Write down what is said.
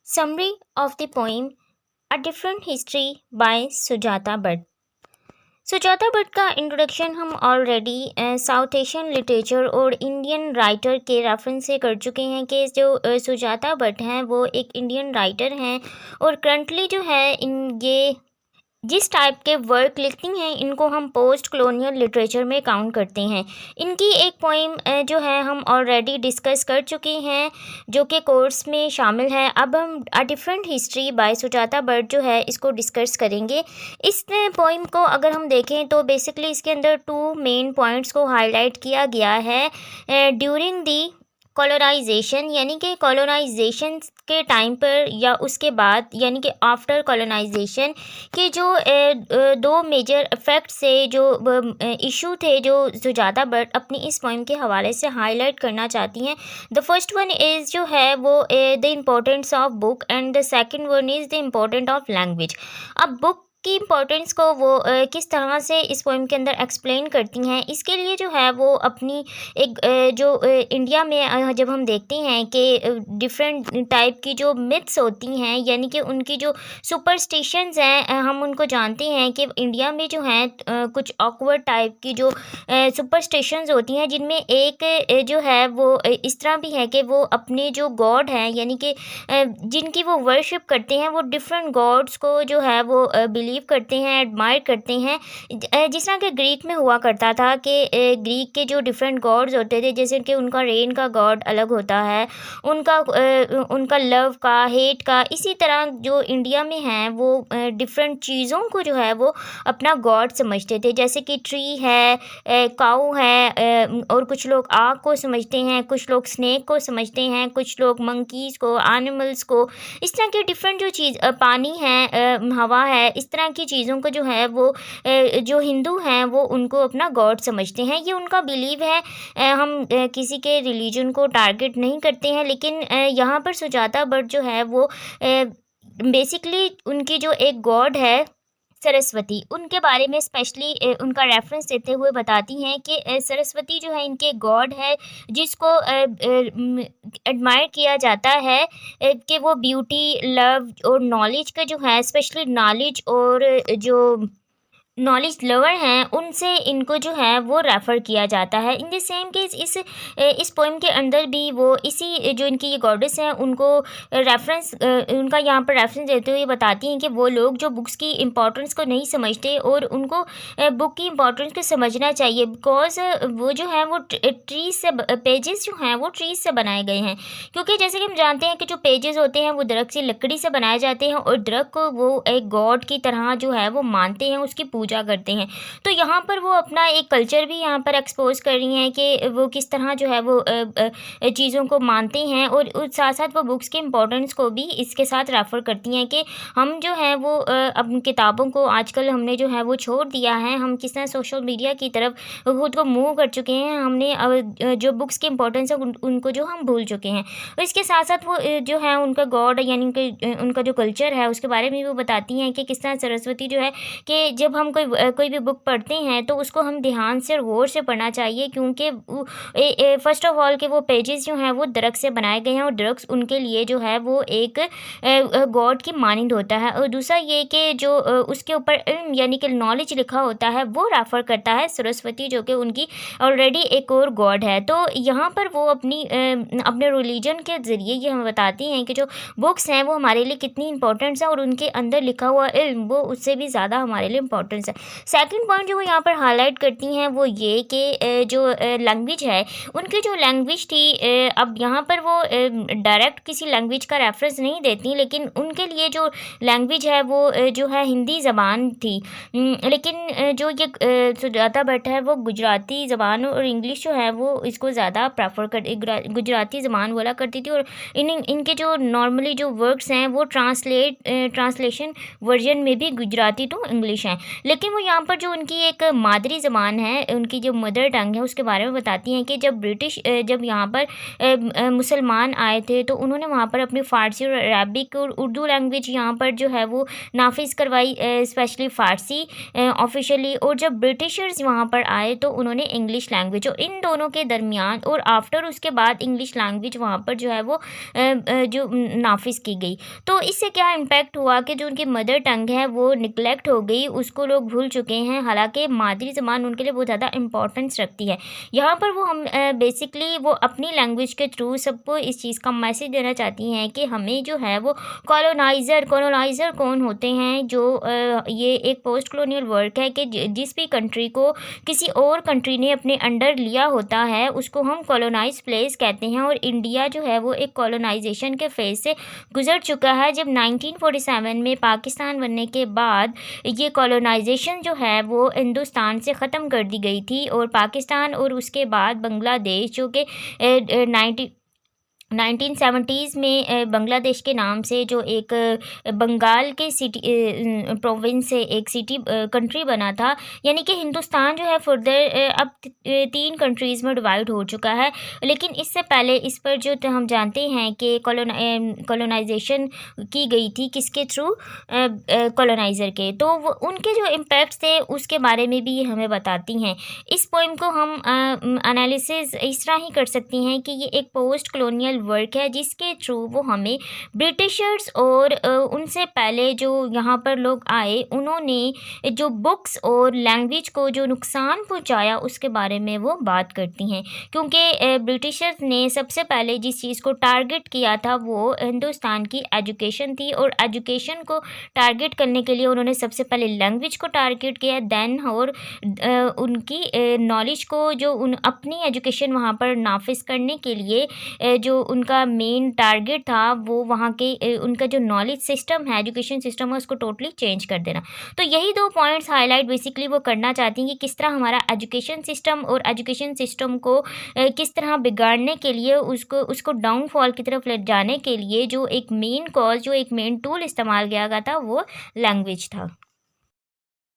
Summary of the poem A Different History by Sujata Bhatt. Sujata Bhatt का introduction हम already south Asian literature और Indian writer के reference से कर चुके हैं कि जो सुजाता भट्ट हैं वो एक इंडियन राइटर हैं और करंटली जो है ये जिस टाइप के वर्क लिखती हैं इनको हम पोस्ट कॉलोनियल लिटरेचर में काउंट करते हैं। इनकी एक पोइम जो है हम ऑलरेडी डिस्कस कर चुके हैं जो कि कोर्स में शामिल है। अब हम a different history by Sujata Bhatt जो है इसको डिस्कस करेंगे। इस पोइम को अगर हम देखें तो बेसिकली इसके अंदर टू मेन पॉइंट्स को हाईलाइट किया गया है ड्यूरिंग दी कॉलोनाइजेशन, यानी कि कॉलोनाइजेशन के टाइम पर या उसके बाद यानी कि आफ्टर कॉलोनाइजेशन के जो दो मेजर इफ़ेक्ट से जो इशू थे जो सुजाता भट्ट अपनी इस पोइम के हवाले से हाईलाइट करना चाहती हैं। द फर्स्ट वन इज़ जो है वो the importance of book and the second one is the important of language. अब बुक की इम्पोर्टेंस को वो किस तरह से इस पोइम के अंदर एक्सप्लेन करती हैं, इसके लिए जो है वो अपनी एक जो इंडिया में जब हम देखते हैं कि डिफरेंट टाइप की जो मिथ्स होती हैं यानी कि उनकी जो सुपरस्टिशंस हैं हम उनको जानते हैं कि इंडिया में जो हैं कुछ ऑकवर्ड टाइप की जो सुपरस्टिशंस होती हैं जिनमें एक जो है वो इस तरह भी है कि वो अपने जो गॉड हैं यानी कि जिनकी वो वर्शिप करते हैं वो डिफरेंट गॉड्स को जो है वो बिलीव करते हैं, एडमायर करते हैं। जिस तरह के ग्रीक में हुआ करता था कि ग्रीक के जो डिफरेंट गॉड्स होते थे जैसे कि उनका रेन का गॉड अलग होता है, उनका लव का, हेट का। इसी तरह जो इंडिया में हैं वो डिफरेंट चीज़ों को जो है वो अपना गॉड समझते थे, जैसे कि ट्री है, काऊ है, और कुछ लोग आग को समझते हैं, कुछ लोग स्नेक को समझते हैं, कुछ लोग मंकीज़ को, एनिमल्स को। इस तरह के डिफरेंट जो चीज़ पानी है, हवा है, इस तरह की चीज़ों को जो है वो जो हिंदू हैं वो उनको अपना गॉड समझते हैं। ये उनका बिलीव है। हम किसी के रिलीजन को टारगेट नहीं करते हैं, लेकिन यहाँ पर सुजाता भट्ट जो है वो बेसिकली उनकी जो एक गॉड है सरस्वती, उनके बारे में स्पेशली उनका रेफरेंस देते हुए बताती हैं कि सरस्वती जो है इनके गॉड है जिसको एडमायर किया जाता है कि वो ब्यूटी, लव और नॉलेज का जो है स्पेशली नॉलेज और जो नॉलेज लवर हैं उनसे इनको जो है वो रेफ़र किया जाता है। इन द सेम केस इस पोइम के अंदर भी वो इसी जो इनकी ये गॉडेस हैं उनको रेफरेंस उनका यहाँ पर रेफरेंस देते हुए बताती हैं कि वो लोग जो बुक्स की इम्पोर्टेंस को नहीं समझते और उनको बुक की इम्पोर्टेंस को समझना चाहिए, बिकॉज वो जो है वो ट्रीज से पेजेस जो हैं वो ट्रीज से बनाए गए हैं। क्योंकि जैसे कि हम जानते हैं कि जो पेजेस होते हैं वो दरख्त की लकड़ी से बनाए जाते हैं और दरख्त को वो एक गॉड की तरह जो है वो मानते हैं, उसकी पूजा करते हैं। तो यहाँ पर वो अपना एक कल्चर भी यहाँ पर एक्सपोज कर रही हैं कि वो किस तरह जो है वो चीज़ों को मानते हैं और उस साथ साथ वो बुक्स के इम्पोर्टेंस को भी इसके साथ रेफ़र करती हैं कि हम जो है वो अपनी किताबों को आजकल हमने जो है वो छोड़ दिया है, हम किस तरह सोशल मीडिया की तरफ खुद को मूव कर चुके हैं, हमने जो बुक्स के इम्पोर्टेंस है उनको जो हम भूल चुके हैं। और इसके साथ साथ वो जो है उनका गॉड यानी कि उनका जो कल्चर है उसके बारे में वो बताती हैं कि किस तरह सरस्वती जो है कि जब हम कोई भी बुक पढ़ते हैं तो उसको हम ध्यान से और गौर से पढ़ना चाहिए, क्योंकि फ़र्स्ट ऑफ ऑल कि वो पेजेस जो हैं वो दरख्त से बनाए गए हैं और दरख्त उनके लिए जो है वो एक गॉड की मानंद होता है। और दूसरा ये कि जो उसके ऊपर इल्म यानी कि नॉलेज लिखा होता है वो रेफ़र करता है सरस्वती जो कि उनकी ऑलरेडी एक और गॉड है। तो यहाँ पर वो अपने रिलीजन के ज़रिए ये हमें बताती हैं कि जो बुक्स हैं वो हमारे लिए कितनी इंपॉर्टेंस है और उनके अंदर लिखा हुआ इल्म वो उससे भी ज़्यादा हमारे लिए इम्पोर्टेंस है। सेकंड पॉइंट जो वो यहाँ पर हाईलाइट करती हैं वो ये कि जो लैंग्वेज है उनकी जो लैंग्वेज थी, अब यहाँ पर वो डायरेक्ट किसी लैंग्वेज का रेफरेंस नहीं देती, लेकिन उनके लिए जो लैंग्वेज है वो जो है हिंदी ज़बान थी। लेकिन जो ये सुजाता भट्ट है वो गुजराती ज़बान और इंग्लिश जो है वो इसको ज़्यादा प्रेफर कर गुजराती ज़बान बोला करती थी। और इनके जो नॉर्मली जो वर्ड्स हैं वो ट्रांसलेशन वर्जन में भी गुजराती टू इंग्लिश हैं। लेकिन वो यहाँ पर जो उनकी एक मादरी ज़बान है, उनकी जो मदर टंग है, उसके बारे में बताती हैं कि जब यहाँ पर मुसलमान आए थे तो उन्होंने वहाँ पर अपनी फ़ारसी और अरबिक और उर्दू लैंग्वेज यहाँ पर जो है वो नाफिज़ करवाई, स्पेशली फ़ारसी ऑफ़िशियली। और जब ब्रिटिशर्स वहाँ पर आए तो उन्होंने इंग्लिश लैंग्वेज, और इन दोनों के दरमियान और आफ्टर उसके बाद इंग्लिश लैंग्वेज वहाँ पर जो है वो जो नाफिज़ की गई। तो इससे क्या इम्पैक्ट हुआ कि जो उनकी मदर टंग है वो निगलेक्ट हो गई, उसको लोग भूल चुके हैं, हालांकि मादरी ज़बान उनके लिए बहुत ज़्यादा इंपॉर्टेंस रखती है। यहाँ पर वो हम बेसिकली वो अपनी लैंग्वेज के थ्रू सबको इस चीज़ का मैसेज देना चाहती हैं कि हमें जो है वो कॉलोनाइज़र कौन होते हैं, जो ये एक पोस्ट कॉलोनियल वर्क है कि जिस भी कंट्री को किसी और कंट्री ने अपने अंडर लिया होता है उसको हम कॉलोनाइज प्लेस कहते हैं। और इंडिया जो है वो एक कॉलोनाइजेशन के फेज़ से गुजर चुका है। जब 1947 में पाकिस्तान बनने के बाद ये कॉलोनाइजेशन जो है वो हिंदुस्तान से ख़त्म कर दी गई थी, और पाकिस्तान और उसके बाद बांग्लादेश जो कि 1970s में बांग्लादेश के नाम से जो एक बंगाल के सिटी प्रोविंस से एक सिटी कंट्री बना था, यानी कि हिंदुस्तान जो है फर्दर अब 3 कंट्रीज़ में डिवाइड हो चुका है। लेकिन इससे पहले इस पर जो हम जानते हैं कि कॉलोनाइजेशन की गई थी किसके थ्रू, कॉलोनाइज़र के, तो वो उनके जो इम्पैक्ट्स थे उसके बारे में भी ये हमें बताती हैं। इस पोइम को हम एनालिसिस इस तरह ही कर सकती हैं कि ये एक पोस्ट कॉलोनियल वर्क है जिसके थ्रू वो हमें ब्रिटिशर्स और उनसे पहले जो यहाँ पर लोग आए उन्होंने जो बुक्स और लैंग्वेज को जो नुकसान पहुँचाया उसके बारे में वो बात करती हैं। क्योंकि ब्रिटिशर्स ने सबसे पहले जिस चीज़ को टारगेट किया था वो हिंदुस्तान की एजुकेशन थी, और एजुकेशन को टारगेट करने के लिए उन्होंने सबसे पहले लैंग्वेज को टारगेट किया, देन और उनकी नॉलेज को, जो उन अपनी एजुकेशन वहाँ पर नाफिज करने के लिए जो उनका मेन टारगेट था वो वहाँ के उनका जो नॉलेज सिस्टम है, एजुकेशन सिस्टम है, उसको टोटली चेंज कर देना। तो यही 2 पॉइंट्स हाईलाइट बेसिकली वो करना चाहती हैं कि किस तरह हमारा एजुकेशन सिस्टम और एजुकेशन सिस्टम को किस तरह बिगाड़ने के लिए उसको डाउनफॉल की तरफ ले जाने के लिए जो एक मेन कॉज, जो एक मेन टूल इस्तेमाल किया गया था वो लैंग्वेज था।